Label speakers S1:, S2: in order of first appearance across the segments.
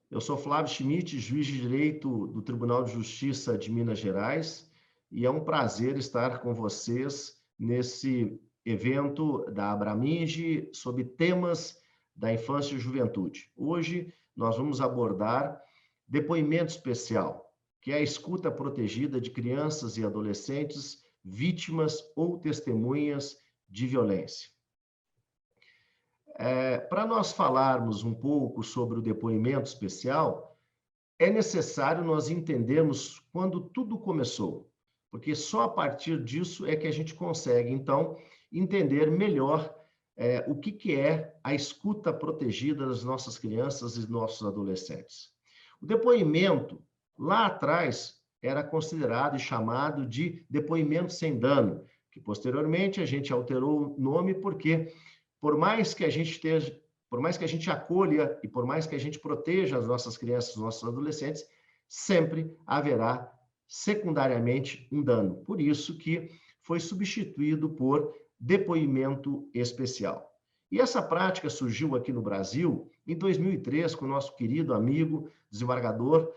S1: Eu sou Flávio Schmidt, juiz de direito do Tribunal de Justiça de Minas Gerais, e é um prazer estar com vocês nesse evento da Abraminge sobre temas da infância e juventude. Hoje nós vamos abordar depoimento especial, que é a escuta protegida de crianças e adolescentes vítimas ou testemunhas de violência. Para nós falarmos um pouco sobre o depoimento especial, é necessário nós entendermos quando tudo começou, porque só a partir disso é que a gente consegue, então, entender melhor o que é a escuta protegida das nossas crianças e nossos adolescentes. O depoimento, lá atrás, era considerado e chamado de depoimento sem dano, que posteriormente a gente alterou o nome porque, por mais que a gente esteja por mais que a gente acolha e por mais que a gente proteja as nossas crianças, os nossos adolescentes, sempre haverá secundariamente um dano. Por isso que foi substituído por depoimento especial. E essa prática surgiu aqui no Brasil em 2003 com o nosso querido amigo, desembargador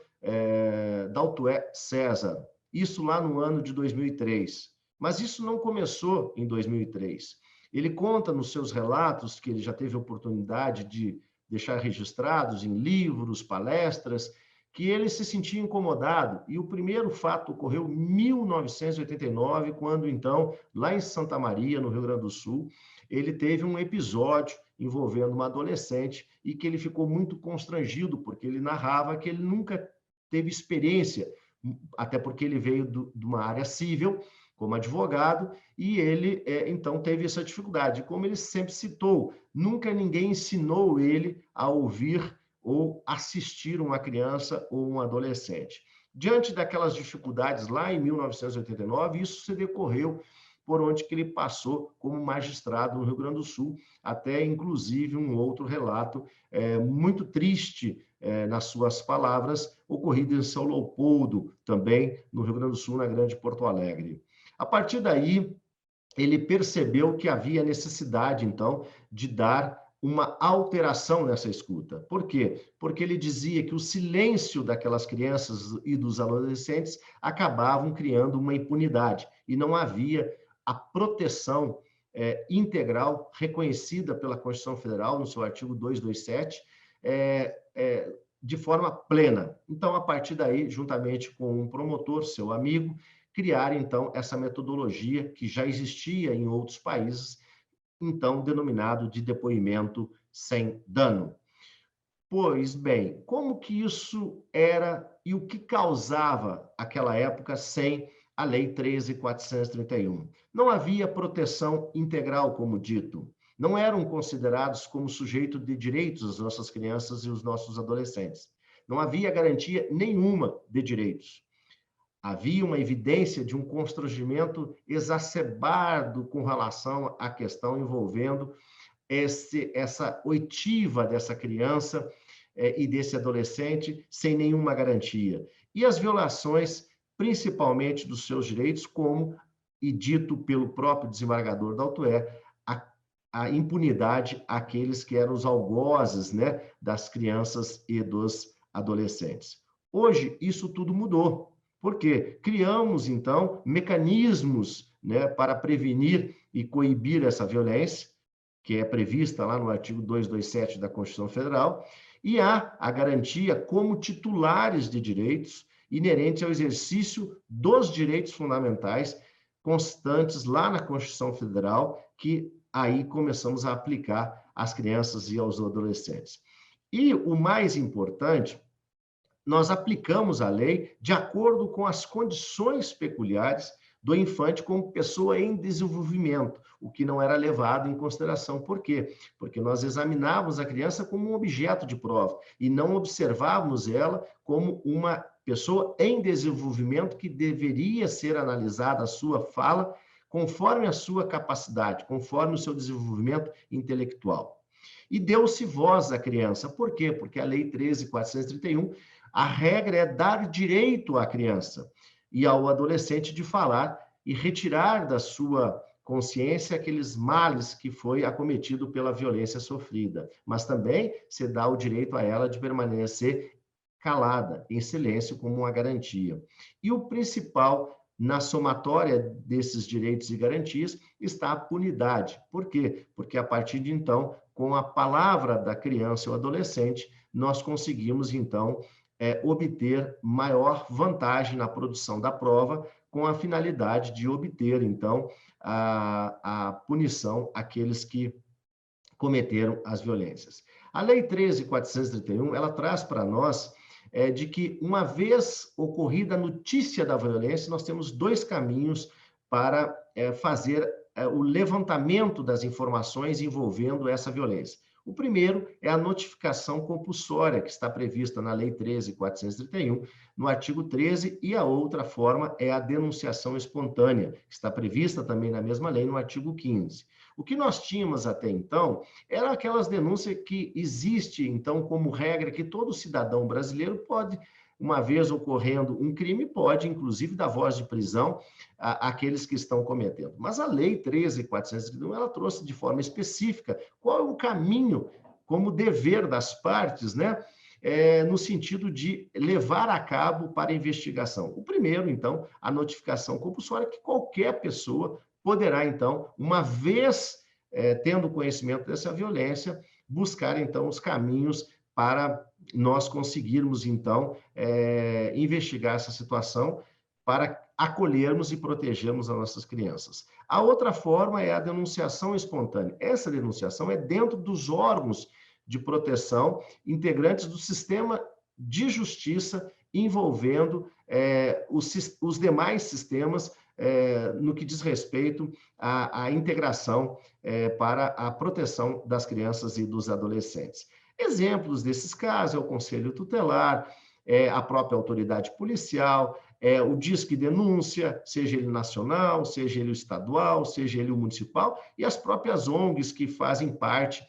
S1: Daltué César. Isso lá no ano de 2003. Mas isso não começou em 2003. Ele conta nos seus relatos, que ele já teve a oportunidade de deixar registrados em livros, palestras, que ele se sentia incomodado. E o primeiro fato ocorreu em 1989, quando, então, lá em Santa Maria, no Rio Grande do Sul, ele teve um episódio envolvendo uma adolescente e que ele ficou muito constrangido, porque ele narrava que ele nunca teve experiência, até porque ele veio de uma área civil, como advogado, e ele, então, teve essa dificuldade. Como ele sempre citou, nunca ninguém ensinou ele a ouvir ou assistir uma criança ou um adolescente. Diante daquelas dificuldades lá em 1989, isso se decorreu por onde que ele passou como magistrado no Rio Grande do Sul, até inclusive um outro relato muito triste nas suas palavras, ocorrido em São Leopoldo, também no Rio Grande do Sul, na Grande Porto Alegre. A partir daí, ele percebeu que havia necessidade, então, de dar uma alteração nessa escuta. Por quê? Porque ele dizia que o silêncio daquelas crianças e dos adolescentes acabavam criando uma impunidade e não havia a proteção integral reconhecida pela Constituição Federal, no seu artigo 227, de forma plena. Então, a partir daí, juntamente com um promotor, seu amigo, criar, então, essa metodologia que já existia em outros países, então denominado de depoimento sem dano. Pois bem, como que isso era e o que causava aquela época sem a Lei 13.431? Não havia proteção integral, como dito. Não eram considerados como sujeito de direitos as nossas crianças e os nossos adolescentes. Não havia garantia nenhuma de direitos. Havia uma evidência de um constrangimento exacerbado com relação à questão envolvendo essa oitiva dessa criança e desse adolescente sem nenhuma garantia. E as violações, principalmente dos seus direitos, como, e dito pelo próprio desembargador Daltué, a impunidade àqueles que eram os algozes, né, das crianças e dos adolescentes. Hoje, isso tudo mudou. Por quê? Criamos, então, mecanismos, né, para prevenir e coibir essa violência, que é prevista lá no artigo 227 da Constituição Federal, e há a garantia como titulares de direitos inerentes ao exercício dos direitos fundamentais constantes lá na Constituição Federal, que aí começamos a aplicar às crianças e aos adolescentes. E o mais importante, nós aplicamos a lei de acordo com as condições peculiares do infante como pessoa em desenvolvimento, o que não era levado em consideração. Por quê? Porque nós examinávamos a criança como um objeto de prova e não observávamos ela como uma pessoa em desenvolvimento que deveria ser analisada a sua fala conforme a sua capacidade, conforme o seu desenvolvimento intelectual. E deu-se voz à criança. Por quê? Porque a Lei 13.431, a regra é dar direito à criança e ao adolescente de falar e retirar da sua consciência aqueles males que foi acometido pela violência sofrida, mas também se dá o direito a ela de permanecer calada, em silêncio, como uma garantia. E o principal, na somatória desses direitos e garantias, está a punidade. Por quê? Porque a partir de então, com a palavra da criança ou adolescente, nós conseguimos, então, obter maior vantagem na produção da prova, com a finalidade de obter, então, a punição àqueles que cometeram as violências. A Lei 13.431, ela traz para nós de que, uma vez ocorrida a notícia da violência, nós temos dois caminhos para fazer o levantamento das informações envolvendo essa violência. O primeiro é a notificação compulsória, que está prevista na Lei 13.431, no artigo 13, e a outra forma é a denunciação espontânea, que está prevista também na mesma lei, no artigo 15. O que nós tínhamos até então eram aquelas denúncias que existe, então, como regra, que todo cidadão brasileiro pode, uma vez ocorrendo um crime, pode, inclusive, dar voz de prisão àqueles que estão cometendo. Mas a Lei 13.431, ela trouxe de forma específica qual é o caminho, como dever das partes, né? No sentido de levar a cabo para a investigação. O primeiro, então, a notificação compulsória, que qualquer pessoa poderá, então, uma vez tendo conhecimento dessa violência, buscar, então, os caminhos para nós conseguirmos, então, investigar essa situação, para acolhermos e protegermos as nossas crianças. A outra forma é a denunciação espontânea. Essa denunciação é dentro dos órgãos de proteção, integrantes do sistema de justiça, envolvendo os demais sistemas no que diz respeito à integração para a proteção das crianças e dos adolescentes. Exemplos desses casos é o Conselho Tutelar, a própria autoridade policial, o Disque Denúncia, seja ele nacional, seja ele estadual, seja ele municipal, e as próprias ONGs que fazem parte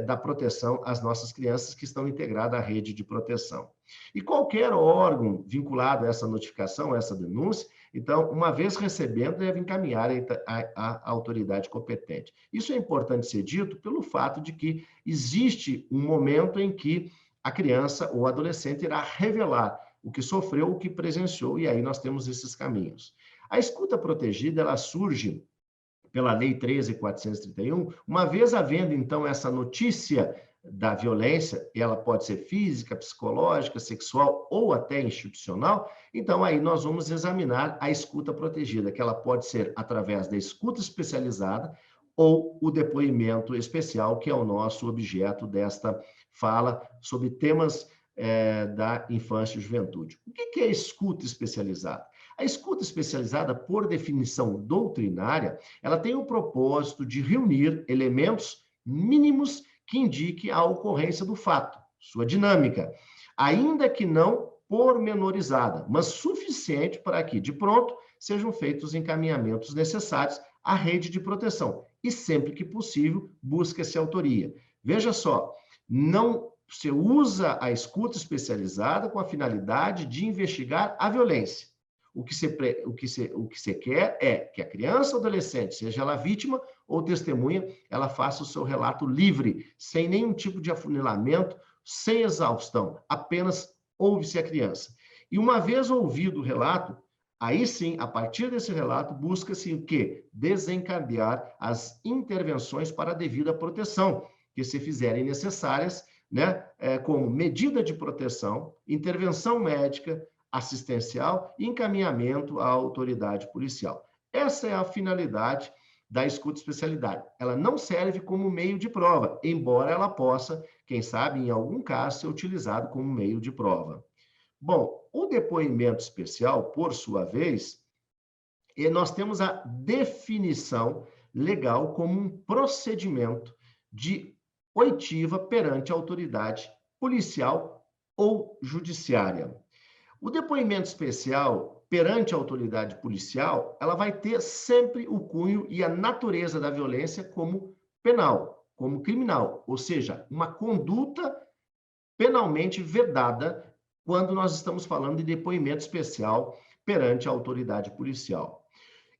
S1: da proteção às nossas crianças, que estão integradas à rede de proteção. E qualquer órgão vinculado a essa notificação, a essa denúncia, então, uma vez recebendo, deve encaminhar à autoridade competente. Isso é importante ser dito pelo fato de que existe um momento em que a criança ou adolescente irá revelar o que sofreu, o que presenciou, e aí nós temos esses caminhos. A escuta protegida, ela surge pela Lei 13.431, uma vez havendo, então, essa notícia da violência, ela pode ser física, psicológica, sexual ou até institucional, então aí nós vamos examinar a escuta protegida, que ela pode ser através da escuta especializada ou o depoimento especial, que é o nosso objeto desta fala sobre temas da infância e juventude. O que é escuta especializada? A escuta especializada, por definição doutrinária, ela tem o propósito de reunir elementos mínimos que indiquem a ocorrência do fato, sua dinâmica, ainda que não pormenorizada, mas suficiente para que, de pronto, sejam feitos os encaminhamentos necessários à rede de proteção e, sempre que possível, busca-se autoria. Veja só, não se usa a escuta especializada com a finalidade de investigar a violência. O que se quer é que a criança ou adolescente, seja ela vítima ou testemunha, ela faça o seu relato livre, sem nenhum tipo de afunilamento, sem exaustão, apenas ouve-se a criança. E uma vez ouvido o relato, aí sim, a partir desse relato, busca-se o quê? Desencadear as intervenções para a devida proteção, que se fizerem necessárias, né, como medida de proteção, intervenção médica, assistencial e encaminhamento à autoridade policial. Essa é a finalidade da escuta especialidade. Ela não serve como meio de prova, embora ela possa, quem sabe, em algum caso, ser utilizada como meio de prova. Bom, o depoimento especial, por sua vez, nós temos a definição legal como um procedimento de oitiva perante a autoridade policial ou judiciária. O depoimento especial perante a autoridade policial, ela vai ter sempre o cunho e a natureza da violência como penal, como criminal, ou seja, uma conduta penalmente vedada quando nós estamos falando de depoimento especial perante a autoridade policial.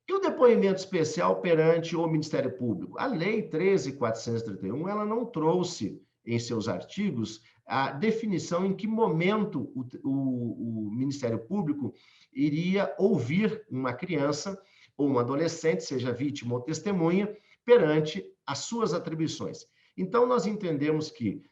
S1: E o depoimento especial perante o Ministério Público? A Lei 13.431, ela não trouxe em seus artigos a definição em que momento o Ministério Público iria ouvir uma criança ou um adolescente, seja vítima ou testemunha, perante as suas atribuições. Então, nós entendemos que,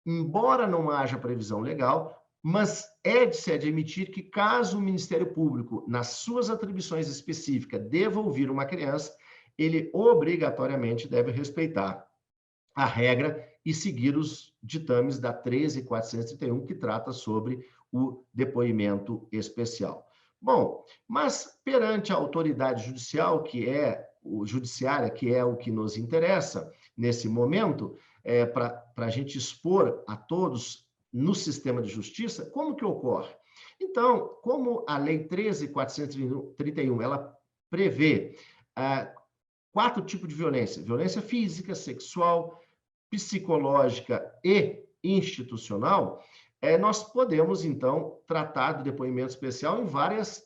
S1: embora não haja previsão legal, mas é de se admitir que, caso o Ministério Público, nas suas atribuições específicas, deva ouvir uma criança, ele obrigatoriamente deve respeitar a regra e seguir os ditames da 13.431, que trata sobre o depoimento especial. Bom, mas perante a autoridade judicial, judiciária, que é o que nos interessa nesse momento, para a gente expor a todos no sistema de justiça, como que ocorre? Então, como a Lei 13.431, ela prevê 4 tipos de violência: violência física, sexual, psicológica e institucional, nós podemos, então, tratar do depoimento especial em várias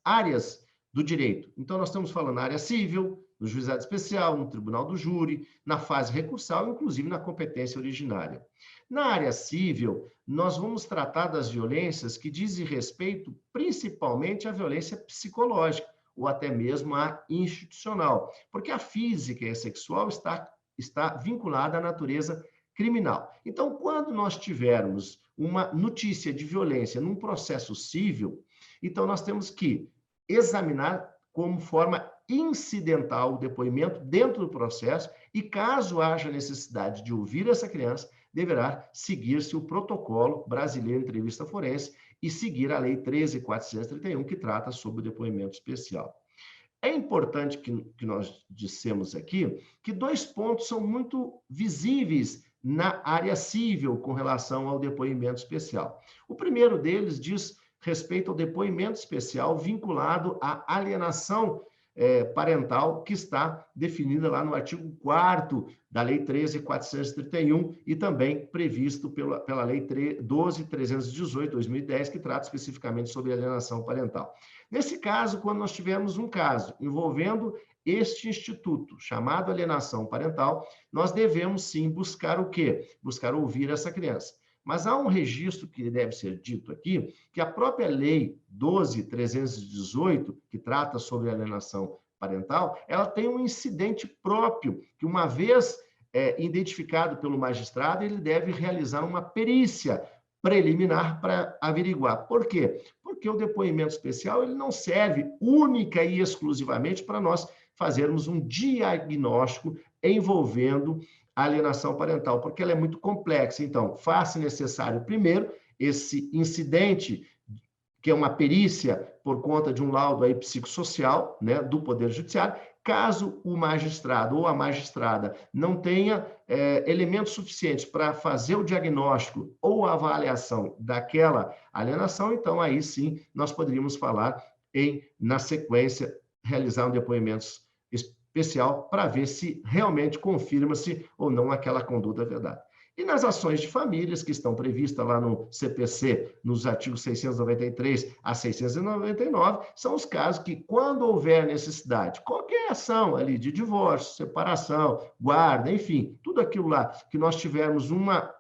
S1: áreas do direito. Então, nós estamos falando na área civil, no juizado especial, no tribunal do júri, na fase recursal, inclusive na competência originária. Na área civil, nós vamos tratar das violências que dizem respeito principalmente à violência psicológica, ou até mesmo à institucional, porque a física e a sexual está vinculada à natureza criminal. Então, quando nós tivermos uma notícia de violência num processo civil, então nós temos que examinar como forma incidental o depoimento dentro do processo e, caso haja necessidade de ouvir essa criança, deverá seguir-se o protocolo brasileiro de entrevista forense e seguir a Lei 13.431, que trata sobre o depoimento especial. É importante que nós dissemos aqui que 2 pontos são muito visíveis na área civil com relação ao depoimento especial. O primeiro deles diz respeito ao depoimento especial vinculado à alienação parental, que está definida lá no artigo 4º da Lei 13.431 e também previsto pela Lei 12.318/2010, que trata especificamente sobre alienação parental. Nesse caso, quando nós tivermos um caso envolvendo este instituto, chamado alienação parental, nós devemos sim buscar o quê? Buscar ouvir essa criança. Mas há um registro que deve ser dito aqui, que a própria Lei 12.318, que trata sobre alienação parental, ela tem um incidente próprio, que uma vez identificado pelo magistrado, ele deve realizar uma perícia preliminar para averiguar. Por quê? Porque o depoimento especial ele não serve única e exclusivamente para nós fazermos um diagnóstico envolvendo a alienação parental, porque ela é muito complexa. Então, faz-se necessário, primeiro, esse incidente, que é uma perícia por conta de um laudo aí psicossocial, né, do Poder Judiciário. Caso o magistrado ou a magistrada não tenha elementos suficientes para fazer o diagnóstico ou a avaliação daquela alienação, então aí sim nós poderíamos falar na sequência, realizar um depoimento especial para ver se realmente confirma-se ou não aquela conduta verdade. E nas ações de famílias, que estão previstas lá no CPC, nos artigos 693 a 699, são os casos que, quando houver necessidade, qualquer ação ali de divórcio, separação, guarda, enfim, tudo aquilo lá que nós tivermos uma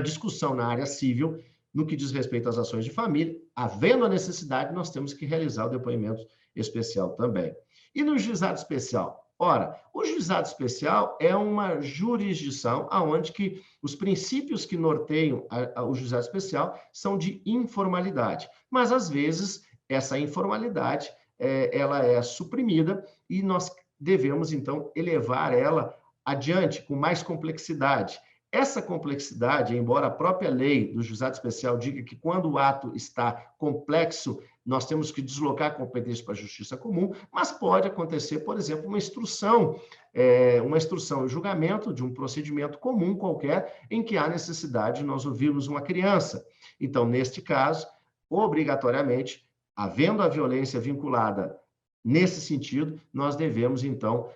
S1: discussão na área civil, no que diz respeito às ações de família, havendo a necessidade, nós temos que realizar o depoimento especial também. E no juizado especial? Ora, o juizado especial é uma jurisdição onde que os princípios que norteiam o juizado especial são de informalidade. Mas, às vezes, essa informalidade ela é suprimida e nós devemos, então, elevar ela adiante com mais complexidade. Essa complexidade, embora a própria lei do juizado especial diga que quando o ato está complexo, nós temos que deslocar a competência para a justiça comum, mas pode acontecer, por exemplo, uma instrução em julgamento de um procedimento comum qualquer, em que há necessidade de nós ouvirmos uma criança. Então, neste caso, obrigatoriamente, havendo a violência vinculada nesse sentido, nós devemos, então,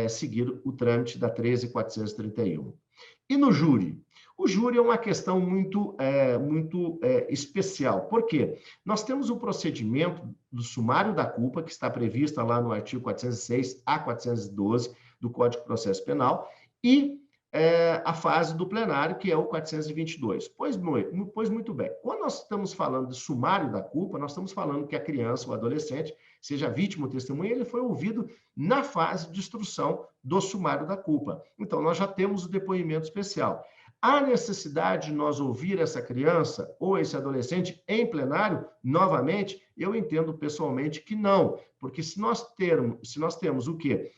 S1: seguir o trâmite da 13.431. E no júri? O júri é uma questão muito especial. Por quê? Nós temos o procedimento do sumário da culpa, que está prevista lá no artigo 406 a 412 do Código de Processo Penal, e a fase do plenário, que é o 422. Pois muito bem. Quando nós estamos falando de sumário da culpa, nós estamos falando que a criança ou adolescente, seja vítima ou testemunha, ele foi ouvido na fase de instrução do sumário da culpa. Então, nós já temos o depoimento especial. Há necessidade de nós ouvir essa criança ou esse adolescente em plenário, novamente? Eu entendo pessoalmente que não, porque se nós temos o quê?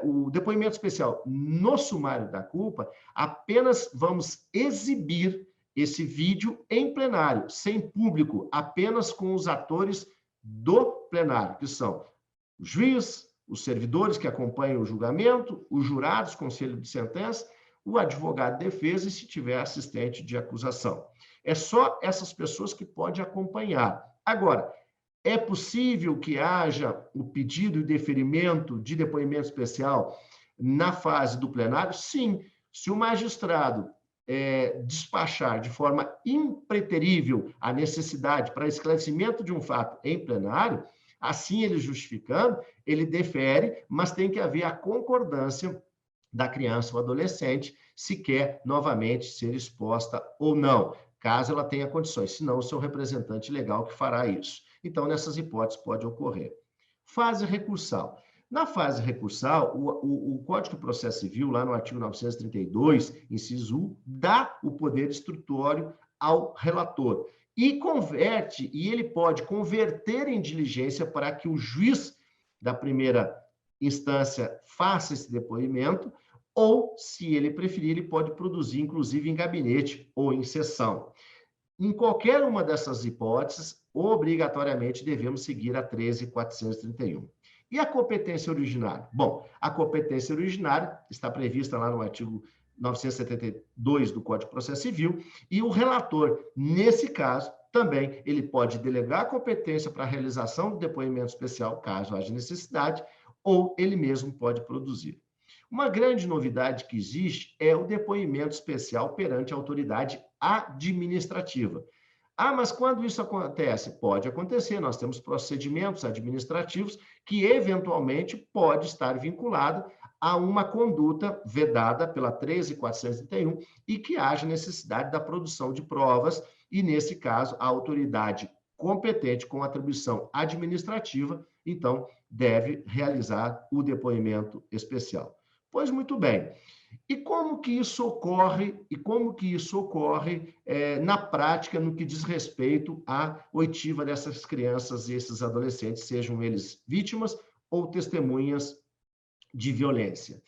S1: O depoimento especial no sumário da culpa, apenas vamos exibir esse vídeo em plenário, sem público, apenas com os atores do plenário, que são o juiz, os servidores que acompanham o julgamento, os jurados, conselho de sentença, o advogado de defesa e, se tiver, assistente de acusação. É só essas pessoas que podem acompanhar. Agora, é possível que haja o pedido e deferimento de depoimento especial na fase do plenário? Sim. Se o magistrado despachar de forma impreterível a necessidade para esclarecimento de um fato em plenário, assim ele justificando, ele defere, mas tem que haver a concordância da criança ou adolescente se quer novamente ser exposta ou não, caso ela tenha condições, senão o seu representante legal que fará isso. Então, nessas hipóteses pode ocorrer. Fase recursal. Na fase recursal, o Código de Processo Civil, lá no artigo 932, inciso 1, dá o poder instrutório ao relator e ele pode converter em diligência para que o juiz da primeira instância faça esse depoimento, ou, se ele preferir, ele pode produzir, inclusive, em gabinete ou em sessão. Em qualquer uma dessas hipóteses, obrigatoriamente devemos seguir a 13.431. E a competência originária? Bom, a competência originária está prevista lá no artigo 972 do Código de Processo Civil, e o relator, nesse caso, também ele pode delegar a competência para a realização do depoimento especial, caso haja necessidade, ou ele mesmo pode produzir. Uma grande novidade que existe é o depoimento especial perante a autoridade administrativa. Ah, mas quando isso acontece? Pode acontecer, nós temos procedimentos administrativos que, eventualmente, pode estar vinculado a uma conduta vedada pela 13.431 e que haja necessidade da produção de provas e, nesse caso, a autoridade competente com atribuição administrativa, então, deve realizar o depoimento especial. Pois muito bem. E como que isso ocorre? Na prática, no que diz respeito à oitiva dessas crianças e esses adolescentes, sejam eles vítimas ou testemunhas de violência?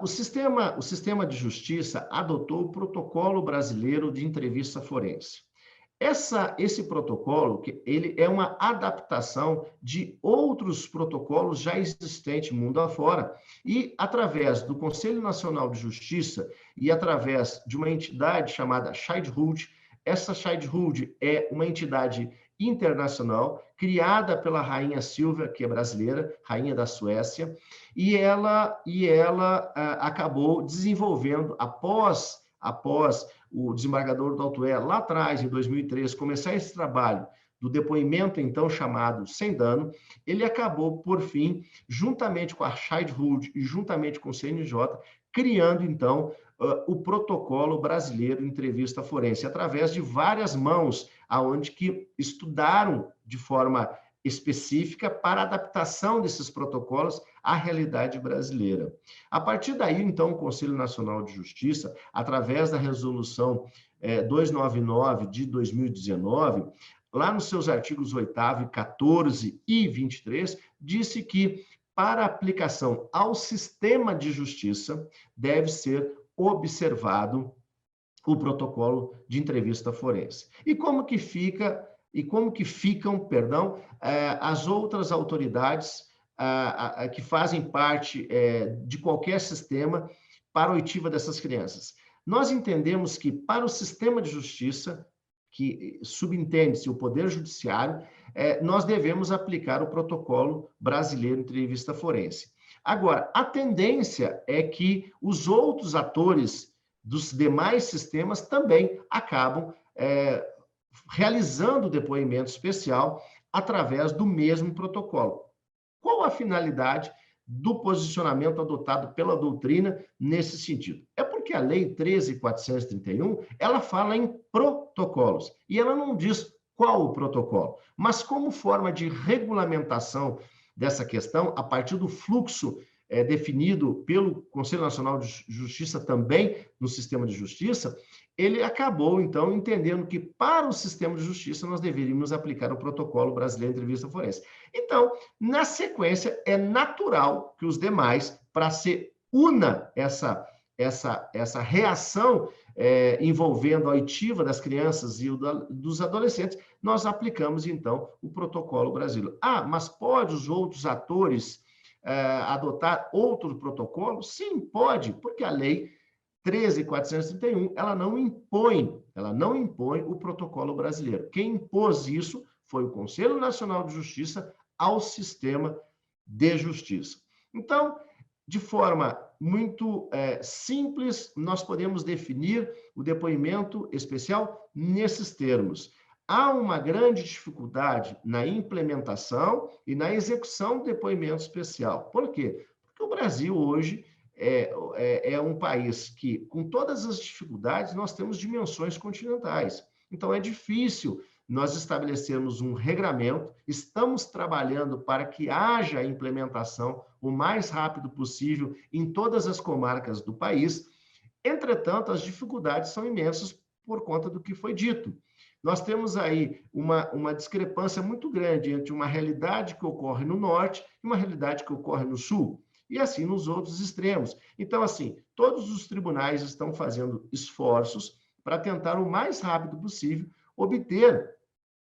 S1: O sistema de justiça adotou o Protocolo Brasileiro de Entrevista Forense. Esse protocolo, ele é uma adaptação de outros protocolos já existentes mundo afora, e através do Conselho Nacional de Justiça e através de uma entidade chamada Childhood, essa Childhood é uma entidade internacional criada pela Rainha Silvia, que é brasileira, rainha da Suécia, e ela acabou desenvolvendo, após o desembargador do Autué, lá atrás, em 2003, começar esse trabalho do depoimento, então, chamado sem dano, ele acabou, por fim, juntamente com a Childhood e juntamente com o CNJ, criando, então, o Protocolo Brasileiro de Entrevista Forense, através de várias mãos, aonde que estudaram de forma específica para a adaptação desses protocolos à realidade brasileira. A partir daí, então, o Conselho Nacional de Justiça, através da resolução 299 de 2019, lá nos seus artigos 8º, 14 e 23, disse que, para aplicação ao sistema de justiça, deve ser observado o protocolo de entrevista forense. E como que ficam, as outras autoridades que fazem parte de qualquer sistema para a oitiva dessas crianças? Nós entendemos que, para o sistema de justiça, que subentende-se o Poder Judiciário, nós devemos aplicar o Protocolo Brasileiro de Entrevista Forense. Agora, a tendência é que os outros atores dos demais sistemas também acabam realizando o depoimento especial através do mesmo protocolo. Qual a finalidade do posicionamento adotado pela doutrina nesse sentido. É porque a Lei 13.431, ela fala em protocolos, e ela não diz qual o protocolo, mas como forma de regulamentação dessa questão, a partir do fluxo definido pelo Conselho Nacional de Justiça também no sistema de justiça, ele acabou, então, entendendo que para o sistema de justiça nós deveríamos aplicar o protocolo brasileiro de entrevista forense. Então, na sequência, é natural que os demais, para se una essa reação envolvendo a oitiva das crianças e dos adolescentes, nós aplicamos, então, o protocolo brasileiro. Ah, mas pode os outros atores adotar outro protocolo? Sim, pode, porque a lei 13.431, ela não impõe o protocolo brasileiro. Quem impôs isso foi o Conselho Nacional de Justiça ao sistema de justiça. Então, de forma muito simples, nós podemos definir o depoimento especial nesses termos. Há uma grande dificuldade na implementação e na execução do depoimento especial. Por quê? Porque o Brasil hoje é um país que, com todas as dificuldades, nós temos dimensões continentais. Então, é difícil nós estabelecermos um regramento, estamos trabalhando para que haja a implementação o mais rápido possível em todas as comarcas do país. Entretanto, as dificuldades são imensas por conta do que foi dito. Nós temos aí uma discrepância muito grande entre uma realidade que ocorre no norte e uma realidade que ocorre no sul, e assim nos outros extremos. Então, assim, todos os tribunais estão fazendo esforços para tentar o mais rápido possível obter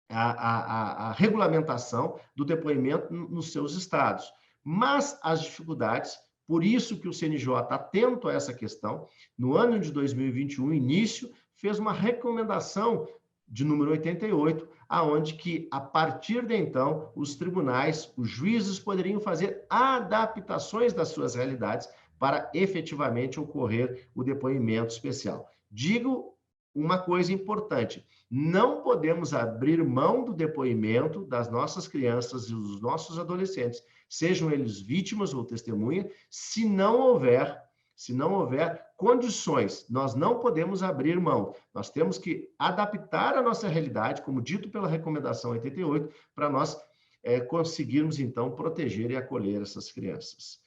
S1: a regulamentação do depoimento nos seus estados. Mas as dificuldades, por isso que o CNJ está atento a essa questão, no ano de 2021, início, fez uma recomendação de número 88, aonde que, a partir de então, os tribunais, os juízes poderiam fazer adaptações das suas realidades para efetivamente ocorrer o depoimento especial. Digo uma coisa importante, não podemos abrir mão do depoimento das nossas crianças e dos nossos adolescentes, sejam eles vítimas ou testemunhas, se não houver condições. Nós não podemos abrir mão. Nós temos que adaptar a nossa realidade, como dito pela recomendação 88, para nós conseguirmos, então, proteger e acolher essas crianças.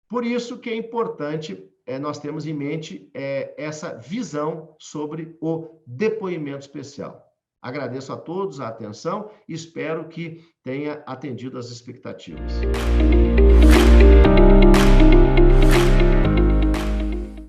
S1: Por isso que é importante nós temos em mente essa visão sobre o depoimento especial. Agradeço a todos a atenção e espero que tenha atendido às expectativas.